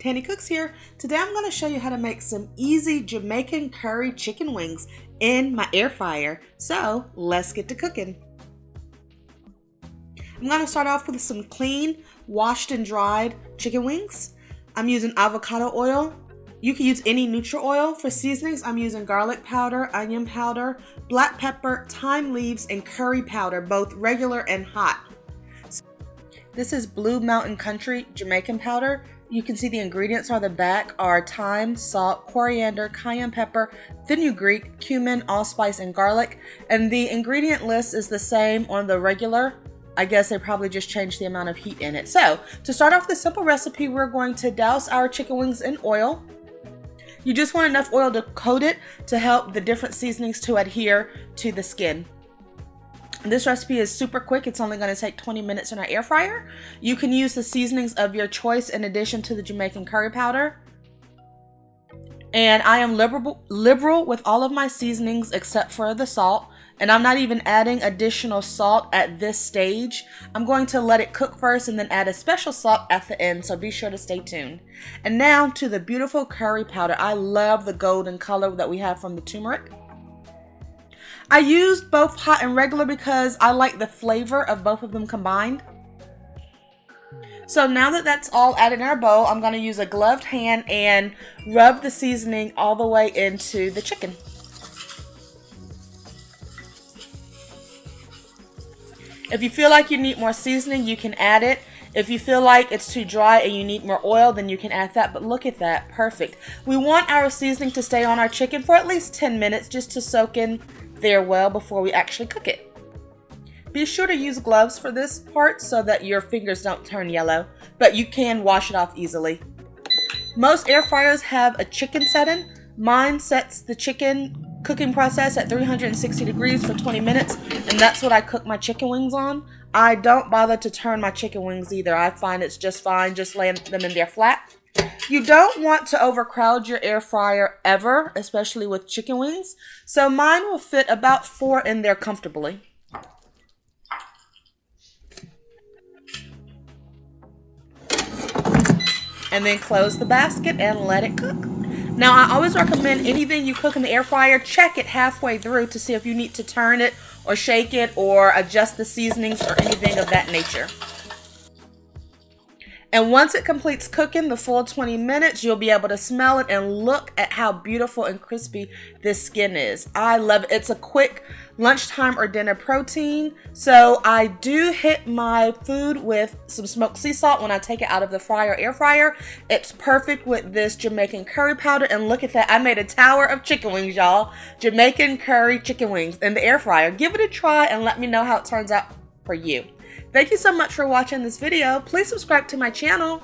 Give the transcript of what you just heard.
Tanny Cooks here. Today I'm going to show you how to make some easy Jamaican curry chicken wings in my air fryer. So let's get to cooking. I'm going to start off with some clean, washed and dried chicken wings. I'm using avocado oil. You can use any neutral oil. For seasonings, I'm using garlic powder, onion powder, black pepper, thyme leaves, and curry powder, both regular and hot. This is Blue Mountain Country Jamaican powder. You can see the ingredients on the back are thyme, salt, coriander, cayenne pepper, fenugreek, cumin, allspice, and garlic. And the ingredient list is the same on the regular. I guess they probably just changed the amount of heat in it. So to start off the simple recipe, we're going to douse our chicken wings in oil. You just want enough oil to coat it to help the different seasonings to adhere to the skin. This recipe is super quick. It's only going to take 20 minutes in our air fryer. You can use the seasonings of your choice in addition to the Jamaican curry powder. And I am liberal with all of my seasonings except for the salt. And I'm not even adding additional salt at this stage. I'm going to let it cook first and then add a special salt at the end, so be sure to stay tuned. And now to the beautiful curry powder. I love the golden color that we have from the turmeric. I used both hot and regular because I like the flavor of both of them combined. So now that that's all added in our bowl, I'm going to use a gloved hand and rub the seasoning all the way into the chicken. If you feel like you need more seasoning, you can add it. If you feel like it's too dry and you need more oil, then you can add that. But look at that, perfect. We want our seasoning to stay on our chicken for at least 10 minutes just to soak in there well before we actually cook it. Be sure to use gloves for this part so that your fingers don't turn yellow, but you can wash it off easily. Most air fryers have a chicken setting. Mine sets the chicken cooking process at 360 degrees for 20 minutes, and that's what I cook my chicken wings on. I don't bother to turn my chicken wings either. I find it's just fine, just laying them in there flat. You don't want to overcrowd your air fryer ever, especially with chicken wings. So mine will fit about 4 in there comfortably. And then close the basket and let it cook. Now I always recommend anything you cook in the air fryer, check it halfway through to see if you need to turn it or shake it or adjust the seasonings or anything of that nature. And once it completes cooking the full 20 minutes, you'll be able to smell it and look at how beautiful and crispy this skin is. I love it. It's a quick lunchtime or dinner protein. So I do hit my food with some smoked sea salt when I take it out of the fryer or air fryer. It's perfect with this Jamaican curry powder. And look at that. I made a tower of chicken wings, y'all. Jamaican curry chicken wings in the air fryer. Give it a try and let me know how it turns out for you. Thank you so much for watching this video. Please subscribe to my channel.